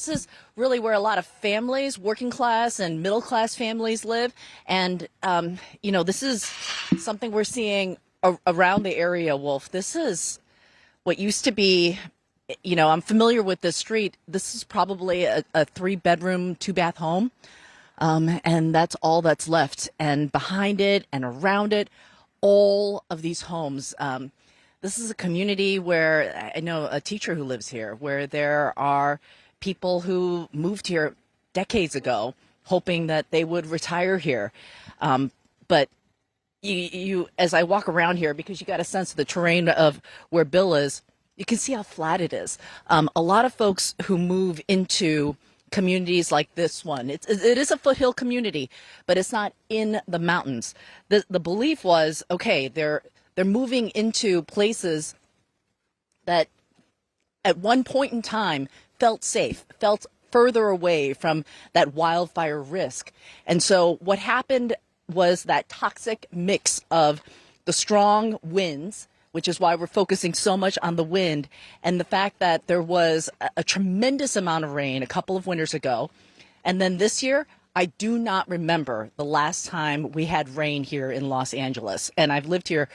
this is really where a lot of families, working class and middle class families live. And, this is something we're seeing around the area, Wolf. This is what used to be, I'm familiar with this street. This is probably a 3-bedroom, 2-bath home. And that's all that's left. And behind it and around it, all of these homes. This is a community where I know a teacher who lives here, where there are people who moved here decades ago, hoping that they would retire here. But you, as I walk around here, because you got a sense of the terrain of where Bill is, you can see how flat it is. A lot of folks who move into communities like this one, it is a foothill community, but it's not in the mountains. The belief was, okay, they're moving into places that at one point in time felt safe, felt further away from that wildfire risk. And so what happened was that toxic mix of the strong winds, which is why we're focusing so much on the wind, and the fact that there was a tremendous amount of rain a couple of winters ago. And then this year, I do not remember the last time we had rain here in Los Angeles. And I've lived here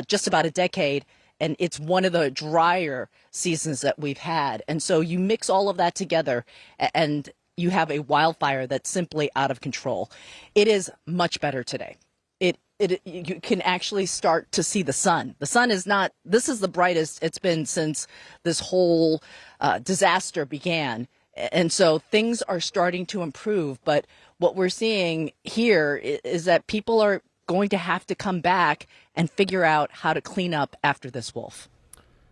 just about a decade, and it's one of the drier seasons that we've had. And so you mix all of that together, and you have a wildfire that's simply out of control. It is much better today. You can actually start to see the sun. The sun is not, this is the brightest it's been since this whole disaster began. And so things are starting to improve. But what we're seeing here is that people are going to have to come back and figure out how to clean up after this, Wolf.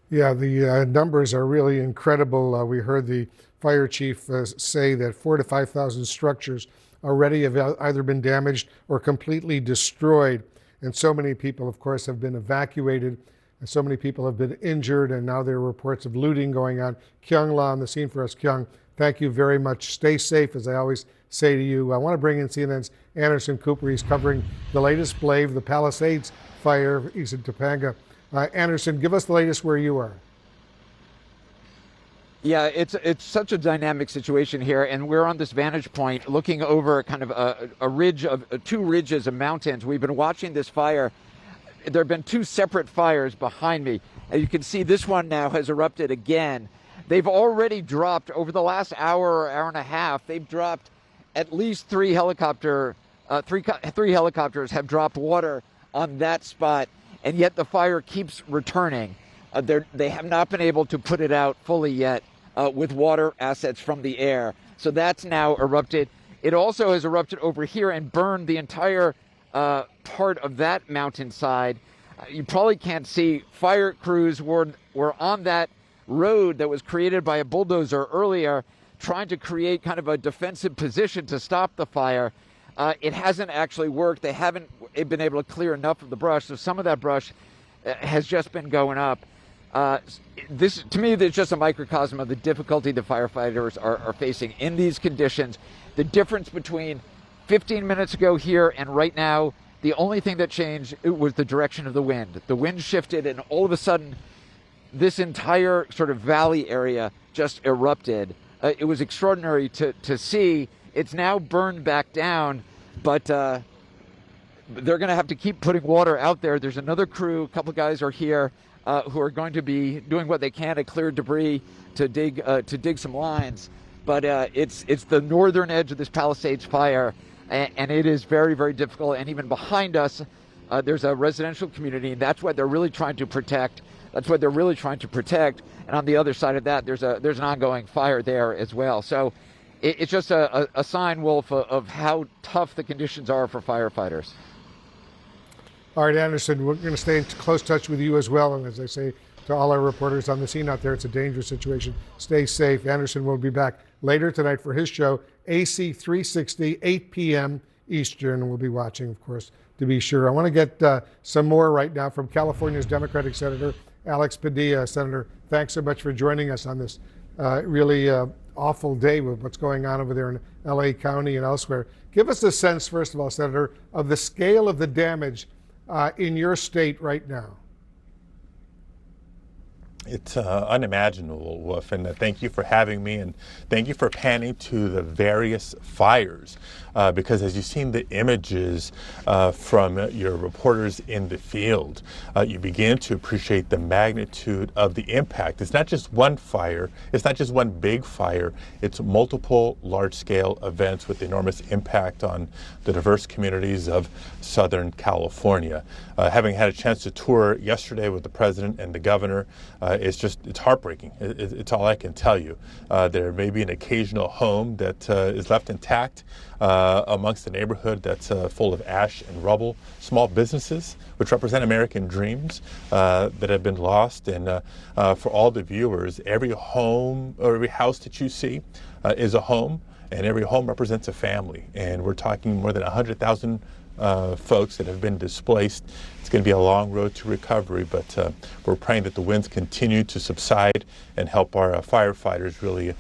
Yeah, the numbers are really incredible. We heard the fire chief say that 4,000 to 5,000 structures already have either been damaged or completely destroyed. And so many people, of course, have been evacuated, and so many people have been injured, and now there are reports of looting going on. Kyung La on the scene for us. Kyung, thank you very much. Stay safe, as I always say to you. I want to bring in CNN's Anderson Cooper. He's covering the latest blaze, the Palisades fire east of Topanga. Anderson, give us the latest where you are. Yeah, it's such a dynamic situation here, and we're on this vantage point looking over kind of a ridge of 2 ridges of mountains. We've been watching this fire. There have been 2 separate fires behind me. And you can see this one now has erupted again. They've already dropped over the last hour or hour and a half. They've dropped at least 3 helicopters have dropped water on that spot, and yet the fire keeps returning. They have not been able to put it out fully yet. With water assets from the air. So that's now erupted. It also has erupted over here and burned the entire part of that mountainside. You probably can't see. Fire crews were on that road that was created by a bulldozer earlier, trying to create kind of a defensive position to stop the fire. It hasn't actually worked. They haven't been able to clear enough of the brush, so some of that brush has just been going up. This, to me, there's just a microcosm of the difficulty the firefighters are facing in these conditions. The difference between 15 minutes ago here and right now, the only thing that changed was the direction of the wind. The wind shifted, and all of a sudden, this entire sort of valley area just erupted. It was extraordinary to see. It's now burned back down, but they're going to have to keep putting water out there. There's another crew. A couple of guys are here. Who are going to be doing what they can to clear debris, to dig some lines. But it's the northern edge of this Palisades fire, and it is very, very difficult. And even behind us, there's a residential community, and that's what they're really trying to protect. And on the other side of that, there's an ongoing fire there as well. So it's just a sign, Wolf, of how tough the conditions are for firefighters. All right, Anderson, we're going to stay in close touch with you as well. And as I say to all our reporters on the scene out there, it's a dangerous situation. Stay safe. Anderson will be back later tonight for his show, AC 360, 8 p.m. Eastern. And we'll be watching, of course, to be sure. I want to get some more right now from California's Democratic Senator Alex Padilla. Senator, thanks so much for joining us on this really awful day with what's going on over there in LA County and elsewhere. Give us a sense, first of all, Senator, of the scale of the damage in your state right now. It's unimaginable, Wolf, and thank you for having me, and thank you for panning to the various fires, because as you've seen the images from your reporters in the field, you begin to appreciate the magnitude of the impact. It's not just one fire, it's not just one big fire, it's multiple large-scale events with enormous impact on the diverse communities of Southern California. Having had a chance to tour yesterday with the president and the governor, it's heartbreaking. It's all I can tell you. There may be an occasional home that is left intact amongst the neighborhood that's full of ash and rubble. Small businesses, which represent American dreams, that have been lost. And for all the viewers, every home or every house that you see is a home, and every home represents a family. And we're talking more than 100,000 folks that have been displaced. It's going to be a long road to recovery, but we're praying that the winds continue to subside and help our firefighters really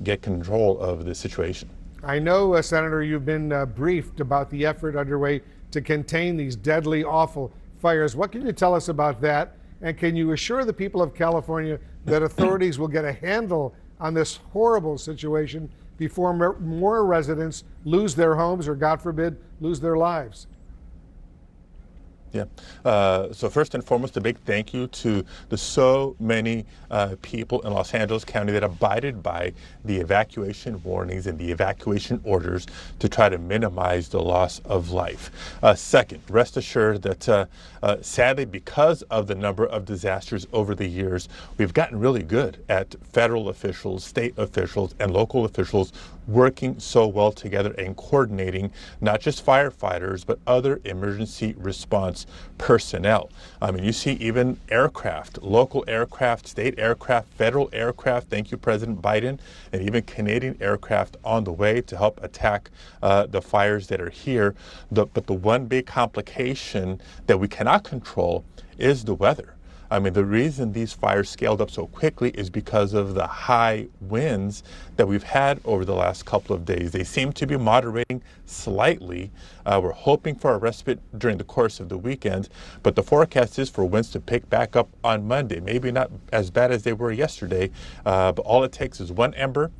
get control of the situation. I know, Senator, you've been briefed about the effort underway to contain these deadly, awful fires. What can you tell us about that? And can you assure the people of California that authorities will get a handle on this horrible situation before more residents lose their homes or, God forbid, lose their lives? Yeah. So first and foremost, a big thank you to the so many people in Los Angeles County that abided by the evacuation warnings and the evacuation orders to try to minimize the loss of life. Second, rest assured that sadly, because of the number of disasters over the years, we've gotten really good at federal officials, state officials, and local officials working so well together and coordinating not just firefighters, but other emergency response personnel. I mean, you see even aircraft, local aircraft, state aircraft, federal aircraft, thank you, President Biden, and even Canadian aircraft on the way to help attack the fires that are here. But the one big complication that we cannot control is the weather. I mean, the reason these fires scaled up so quickly is because of the high winds that we've had over the last couple of days. They seem to be moderating slightly. We're hoping for a respite during the course of the weekend, but the forecast is for winds to pick back up on Monday. Maybe not as bad as they were yesterday, but all it takes is one ember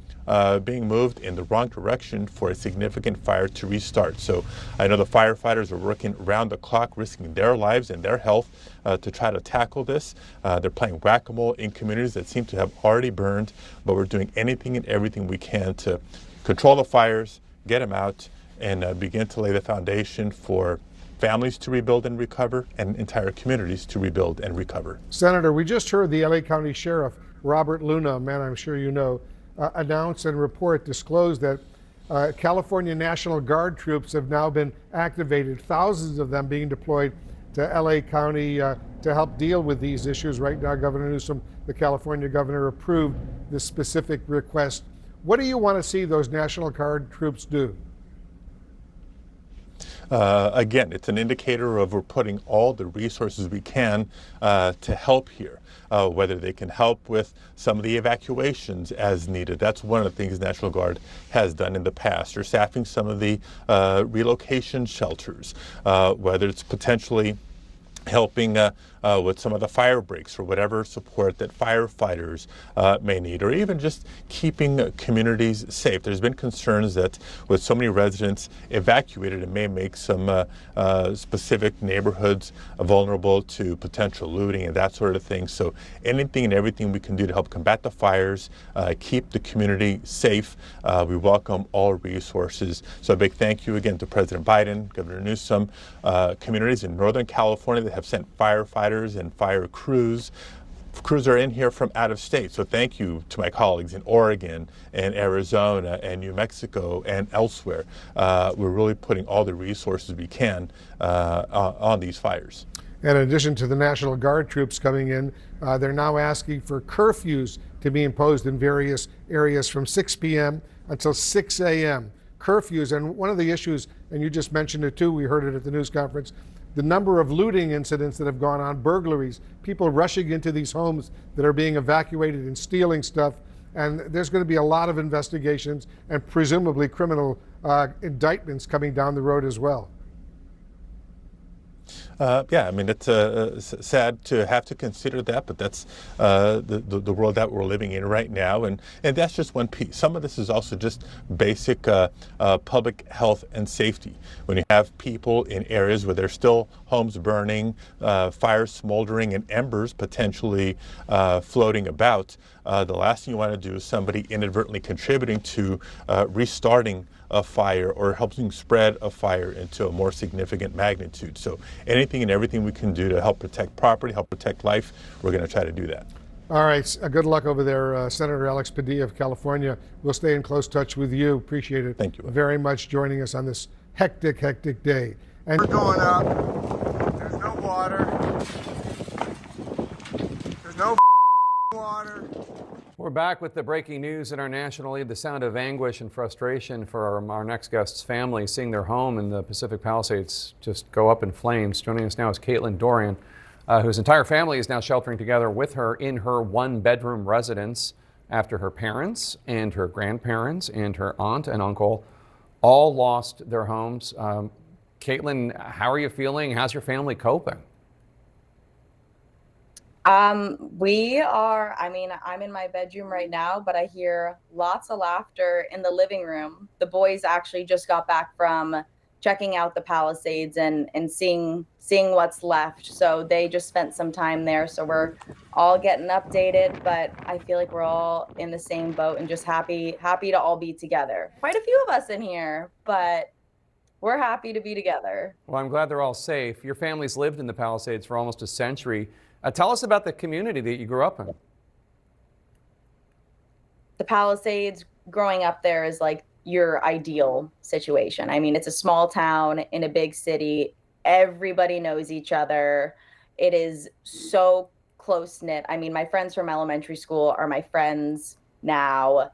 being moved in the wrong direction for a significant fire to restart. So I know the firefighters are working around the clock, risking their lives and their health to try to tackle this. They're playing whack-a-mole in communities that seem to have already burned, but we're doing anything and everything we can to control the fires, get them out, and begin to lay the foundation for families to rebuild and recover and entire communities to rebuild and recover. Senator, we just heard the LA County Sheriff, Robert Luna, a man I'm sure you know, announce and disclose that California National Guard troops have now been activated, thousands of them being deployed to LA County to help deal with these issues. Right now, Governor Newsom, the California governor, approved this specific request. What do you want to see those National Guard troops do? Again, it's an indicator of we're putting all the resources we can to help here. Whether they can help with some of the evacuations as needed. That's one of the things National Guard has done in the past, or staffing some of the relocation shelters, whether it's potentially helping with some of the fire breaks or whatever support that firefighters may need, or even just keeping communities safe. There's been concerns that with so many residents evacuated, it may make some specific neighborhoods vulnerable to potential looting and that sort of thing. So anything and everything we can do to help combat the fires, keep the community safe, we welcome all resources. So a big thank you again to President Biden, Governor Newsom, communities in Northern California that have sent firefighters and fire crews. Crews are in here from out of state, so thank you to my colleagues in Oregon and Arizona and New Mexico and elsewhere. We're really putting all the resources we can on these fires. And in addition to the National Guard troops coming in, they're now asking for curfews to be imposed in various areas from 6 p.m. until 6 a.m. Curfews, and one of the issues, and you just mentioned it too, we heard it at the news conference, the number of looting incidents that have gone on, burglaries, people rushing into these homes that are being evacuated and stealing stuff. And there's going to be a lot of investigations and presumably criminal indictments coming down the road as well. Yeah, I mean, it's sad to have to consider that, but that's the world that we're living in right now, and that's just one piece. Some of this is also just basic public health and safety. When you have people in areas where there's still homes burning, fires smoldering, and embers potentially floating about, the last thing you want to do is somebody inadvertently contributing to restarting a fire or helping spread a fire into a more significant magnitude. So anything and everything we can do to help protect property, help protect life, we're going to try to do that. All right. Good luck over there, Senator Alex Padilla of California. We'll stay in close touch with you. Appreciate it. Thank you. Very much joining us on this hectic day. And we're going up. There's no water. There's no water. We're back with the breaking news in our national lead. The sound of anguish and frustration for our next guest's family, seeing their home in the Pacific Palisades just go up in flames. Joining us now is Caitlin Dorian, whose entire family is now sheltering together with her in her one-bedroom residence after her parents and her grandparents and her aunt and uncle all lost their homes. Caitlin, how are you feeling? How's your family coping? I'm in my bedroom right now, but I hear lots of laughter in the living room. The boys actually just got back from checking out the Palisades and seeing what's left. So they just spent some time there. So we're all getting updated, but I feel like we're all in the same boat and just happy to all be together. Quite a few of us in here, but we're happy to be together. Well, I'm glad they're all safe. Your family's lived in the Palisades for almost a century. Tell us about the community that you grew up in. The Palisades, growing up there is like your ideal situation. I mean, it's a small town in a big city. Everybody knows each other. It is so close knit. I mean, my friends from elementary school are my friends now.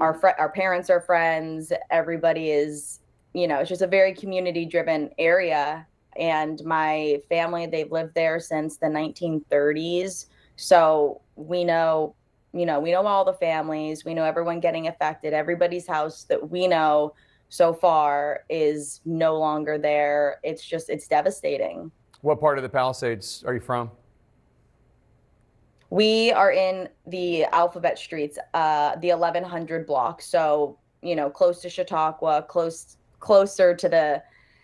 Our parents are friends. Everybody is, it's just a very community driven area. And my family, they've lived there since the 1930s. So we know all the families. We know everyone getting affected. Everybody's house that we know so far is no longer there. It's devastating. What part of the Palisades are you from? We are in the Alphabet Streets, the 1100 block. So, close to Chautauqua, closer to the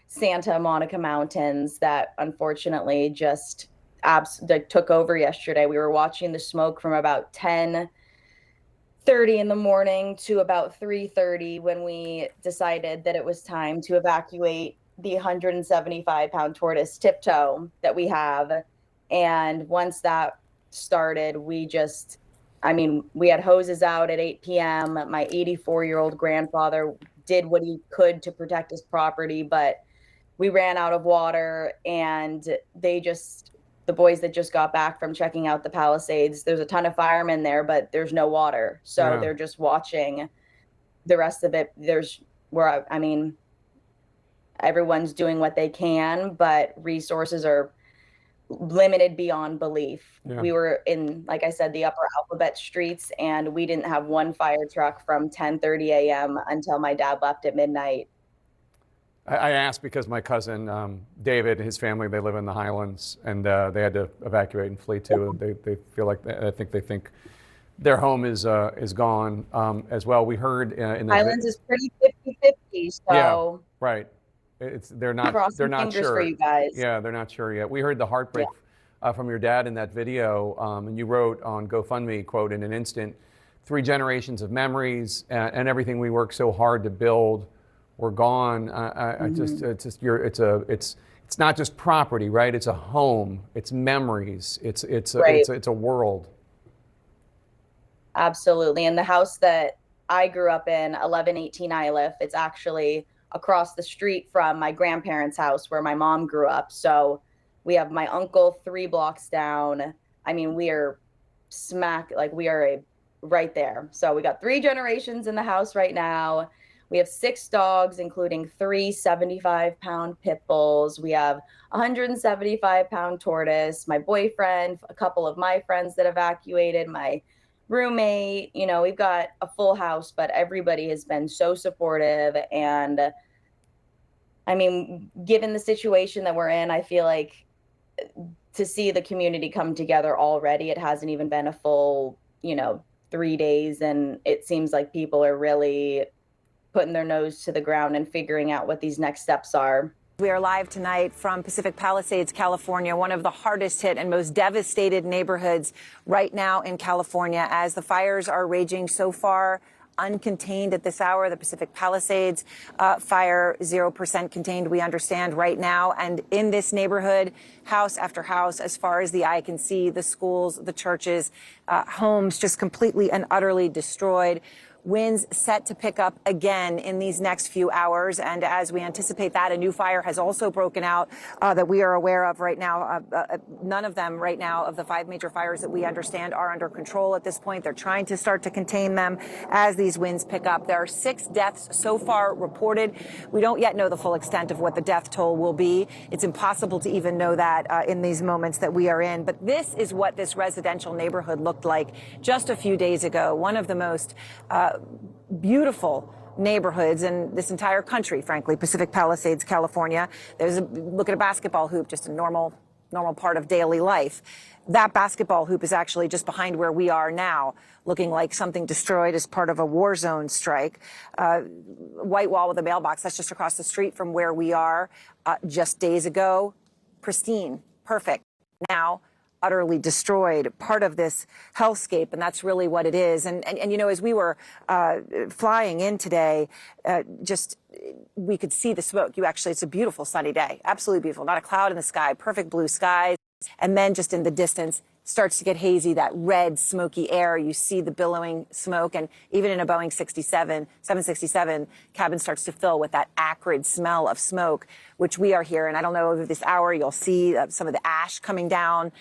Santa Monica Mountains that unfortunately just took over yesterday. We were watching the smoke from about 10:30 in the morning to about 3:30 when we decided that it was time to evacuate the 175-pound tortoise Tiptoe that we have. And once that started, we had hoses out at 8 p.m. My 84-year-old grandfather did what he could to protect his property, but we ran out of water, and the boys that just got back from checking out the Palisades, there's a ton of firemen there, but there's no water. So They're just watching the rest of it. Everyone's doing what they can, but resources are limited beyond belief. Yeah. We were in, like I said, the upper Alphabet Streets, and we didn't have one fire truck from 10:30 a.m. until my dad left at midnight. I asked because my cousin David and his family, they live in the Highlands, and they had to evacuate and flee too. They feel like they think their home is gone as well. We heard in the Highlands is pretty 50-50. So yeah, right. They're not sure. For you guys. Yeah, they're not sure yet. We heard the heartbreak from your dad in that video, and you wrote on GoFundMe, quote, "In an instant, 3 generations of memories and everything we worked so hard to build were gone." It's not just property, right? It's a home. It's memories. It's a world. Absolutely. And the house that I grew up in, 1118 Iliff, it's actually across the street from my grandparents' house where my mom grew up. So we have my uncle 3 blocks down. I mean, we are right there. So we got 3 generations in the house right now. We have 6 dogs, including 3 75-pound pit bulls. We have a 175-pound tortoise, my boyfriend, a couple of my friends that evacuated, my roommate. We've got a full house, but everybody has been so supportive. And I mean, given the situation that we're in, I feel like to see the community come together already. It hasn't even been a full, 3 days, and it seems like people are really putting their nose to the ground and figuring out what these next steps are. We are live tonight from Pacific Palisades, California, one of the hardest hit and most devastated neighborhoods right now in California, as the fires are raging so far. Uncontained at this hour. The Pacific Palisades fire, 0% contained, we understand, right now. And in this neighborhood, house after house, as far as the eye can see, the schools, the churches, homes just completely and utterly destroyed. Winds set to pick up again in these next few hours. And as we anticipate that, a new fire has also broken out that we are aware of right now. None of them right now, of the 5 major fires that we understand, are under control at this point. They're trying to start to contain them as these winds pick up. There are 6 deaths so far reported. We don't yet know the full extent of what the death toll will be. It's impossible to even know that in these moments that we are in. But this is what this residential neighborhood looked like just a few days ago. One of the most beautiful neighborhoods in this entire country, frankly, Pacific Palisades, California. Look at a basketball hoop, just a normal part of daily life. That basketball hoop is actually just behind where we are now, looking like something destroyed as part of a war zone strike. White wall with a mailbox, that's just across the street from where we are just days ago. Pristine, perfect. Now, utterly destroyed, part of this hellscape, and that's really what it is. And as we were flying in today, we could see the smoke. It's a beautiful sunny day, absolutely beautiful, not a cloud in the sky, perfect blue skies. And then just in the distance, starts to get hazy, that red smoky air. You see the billowing smoke, and even in a Boeing 767, cabin starts to fill with that acrid smell of smoke, which we are here. And I don't know, over this hour, you'll see some of the ash coming down,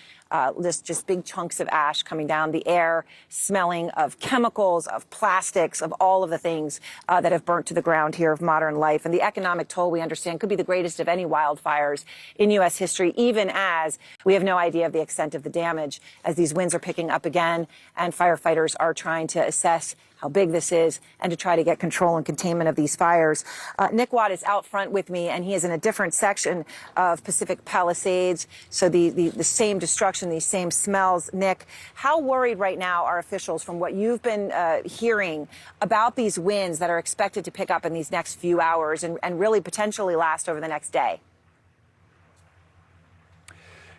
just big chunks of ash coming down the air, smelling of chemicals, of plastics, of all of the things that have burnt to the ground here of modern life. And the economic toll, we understand, could be the greatest of any wildfires in U.S. history, even as we have no idea of the extent of the damage, as these winds are picking up again and firefighters are trying to assess how big this is and to try to get control and containment of these fires. Nick Watt is out front with me, and he is in a different section of Pacific Palisades. So the same destruction, these same smells. Nick, how worried right now are officials from what you've been hearing about these winds that are expected to pick up in these next few hours and really potentially last over the next day?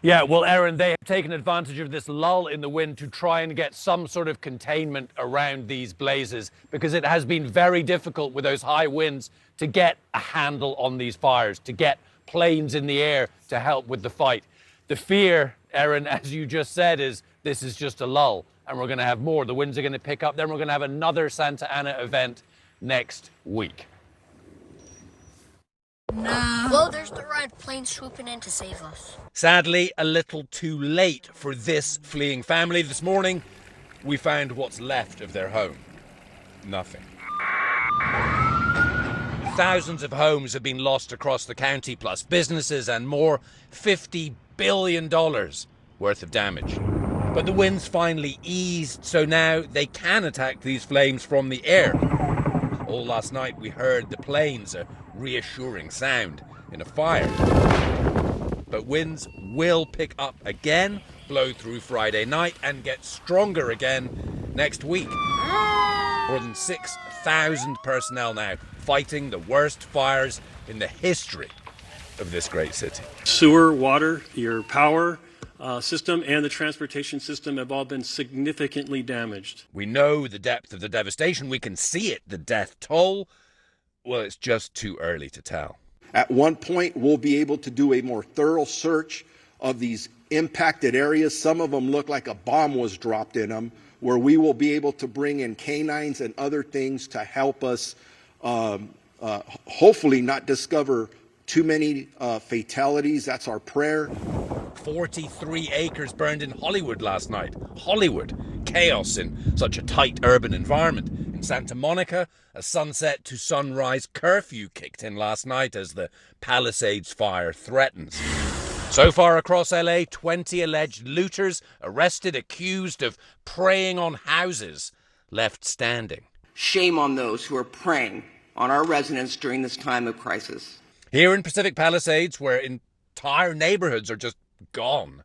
Yeah, well, Erin, they have taken advantage of this lull in the wind to try and get some sort of containment around these blazes, because it has been very difficult with those high winds to get a handle on these fires, to get planes in the air to help with the fight. The fear, Erin, as you just said, is this is just a lull and we're going to have more. The winds are going to pick up. Then we're going to have another Santa Ana event next week. No. Well, there's the red plane swooping in to save us. Sadly, a little too late for this fleeing family. This morning, we found what's left of their home. Nothing. Thousands of homes have been lost across the county, plus businesses and more. $50 billion worth of damage. But the winds finally eased, so now they can attack these flames from the air. All last night we heard the planes, a reassuring sound in a fire. But winds will pick up again, blow through Friday night and get stronger again next week. More than 6,000 personnel now fighting the worst fires in the history of this great city. Sewer, water, your power system and the transportation system have all been significantly damaged. We know the depth of the devastation. We can see it, the death toll. Well, it's just too early to tell. At one point, we'll be able to do a more thorough search of these impacted areas. Some of them look like a bomb was dropped in them, where we will be able to bring in canines and other things to help us hopefully not discover too many fatalities. That's our prayer. 43 acres burned in Hollywood last night. Hollywood. Chaos in such a tight urban environment. In Santa Monica, a sunset to sunrise curfew kicked in last night as the Palisades fire threatens. So far across LA, 20 alleged looters arrested, accused of preying on houses, left standing. Shame on those who are preying on our residents during this time of crisis. Here in Pacific Palisades, where entire neighborhoods are just gone.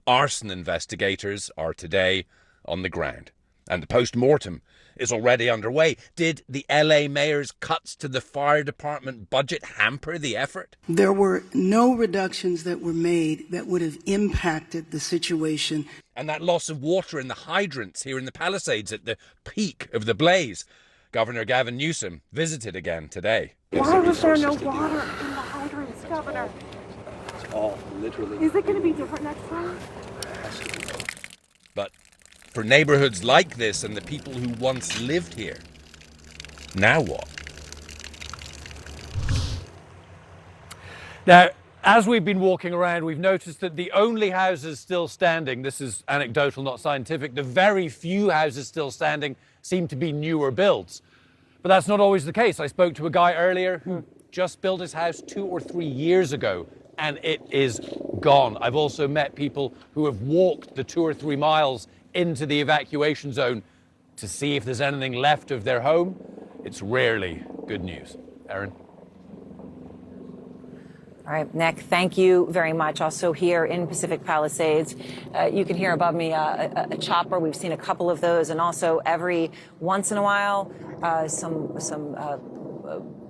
Arson investigators are today on the ground, and the post-mortem is already underway. Did the LA mayor's cuts to the fire department budget hamper the effort? There were no reductions that were made that would have impacted the situation. And that loss of water in the hydrants here in the Palisades at the peak of the blaze. Governor Gavin Newsom visited again today. Why was there no water in the hydrants, Governor? It's all literally. Is it going to be different next time? But for neighborhoods like this and the people who once lived here, now what? Now, as we've been walking around, we've noticed that the only houses still standing, this is anecdotal, not scientific, the very few houses still standing seem to be newer builds. But that's not always the case. I spoke to a guy earlier who just built his house 2 or 3 years ago, and it is gone. I've also met people who have walked the 2 or 3 miles into the evacuation zone to see if there's anything left of their home. It's rarely good news. Erin? All right, Nick, thank you very much. Also here in Pacific Palisades, you can hear above me a chopper. We've seen a couple of those, and also every once in a while, some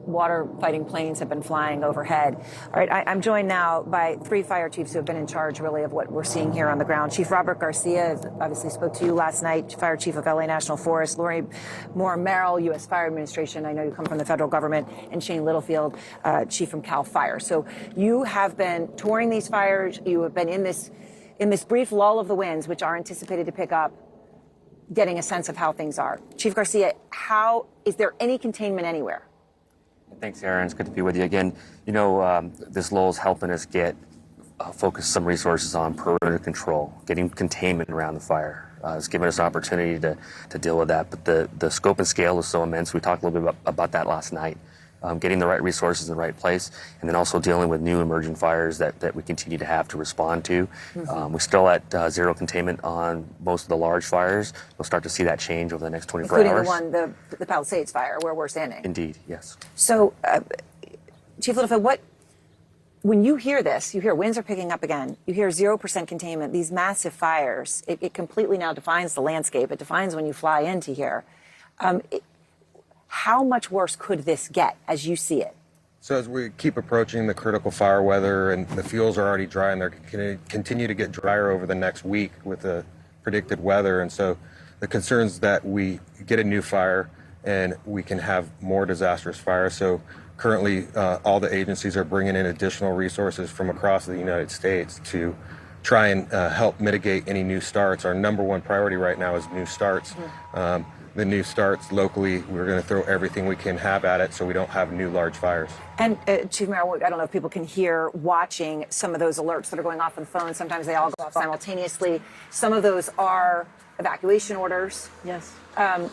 water fighting planes have been flying overhead. All right, I'm joined now by 3 fire chiefs who have been in charge really of what we're seeing here on the ground. Chief Robert Garcia obviously spoke to you last night, Fire Chief of LA National Forest, Lori Moore Merrill, U.S. Fire Administration. I know you come from the federal government, and Shane Littlefield, Chief from CAL FIRE. So you have been touring these fires. You have been in this brief lull of the winds, which are anticipated to pick up, getting a sense of how things are. Chief Garcia, is there any containment anywhere? Thanks, Erin. It's good to be with you again. You know, this lull is helping us focus some resources on perimeter control, getting containment around the fire. It's given us an opportunity to deal with that. But the scope and scale is so immense. We talked a little bit about that last night. Getting the right resources in the right place, and then also dealing with new emerging fires that we continue to have to respond to. We're still at zero containment on most of the large fires. We'll start to see that change over the next 24 Including hours. the one, the Palisades fire, where we're standing. Indeed, yes. So, Chief Littlefield, when you hear this, you hear winds are picking up again, you hear 0% containment, these massive fires, it completely now defines the landscape. It defines when you fly into here. How much worse could this get as you see it? So as we keep approaching the critical fire weather, and the fuels are already dry, and they're going to continue to get drier over the next week with the predicted weather. And so the concern is that we get a new fire and we can have more disastrous fires. So currently all the agencies are bringing in additional resources from across the United States to try and help mitigate any new starts. Our number one priority right now is new starts. The new starts locally, we're going to throw everything we can have at it so we don't have new large fires. And Chief Merrill, I don't know if people can hear watching some of those alerts that are going off on the phone. Sometimes they all go off simultaneously. Some of those are evacuation orders. Yes. And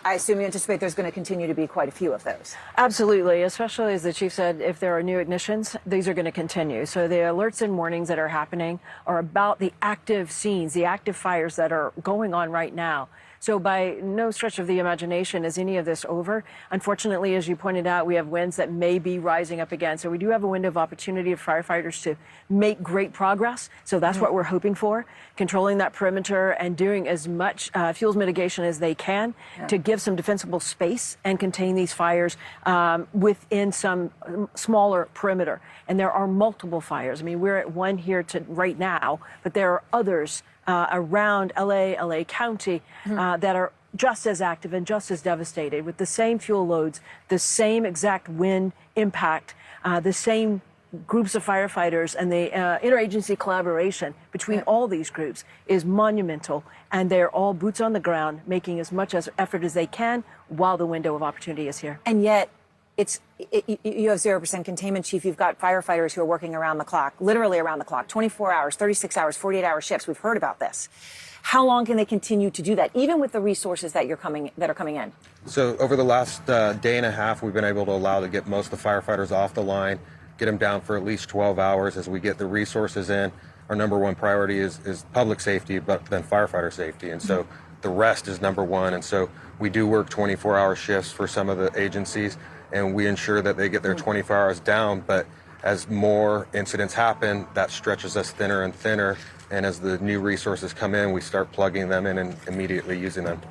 I assume you anticipate there's going to continue to be quite a few of those. Absolutely, especially as the chief said, if there are new ignitions, these are going to continue. So the alerts and warnings that are happening are about the active scenes, the active fires that are going on right now. So by no stretch of the imagination is any of this over. Unfortunately, as you pointed out, we have winds that may be rising up again. So we do have a window of opportunity for firefighters to make great progress. So that's what we're hoping for, controlling that perimeter and doing as much fuels mitigation as they can to give some defensible space and contain these fires within some smaller perimeter. And there are multiple fires. I mean, we're at one here right now, but there are others around LA County that are just as active and just as devastated with the same fuel loads, the same exact wind impact, the same groups of firefighters, and the interagency collaboration between all these groups is monumental, and they're all boots on the ground making as much effort as they can while the window of opportunity is here. And yet, you have 0% containment, Chief. You've got firefighters who are working around the clock, literally around the clock, 24 hours, 36 hours, 48-hour shifts. We've heard about this. How long can they continue to do that, even with the resources that are coming in? So over the last day and a half, we've been able to allow to get most of the firefighters off the line, get them down for at least 12 hours as we get the resources in. Our number one priority is public safety, but then firefighter safety. And so the rest is number one. And so we do work 24-hour shifts for some of the agencies, and we ensure that they get their 24 hours down. But as more incidents happen, that stretches us thinner and thinner. And as the new resources come in, we start plugging them in and immediately using them.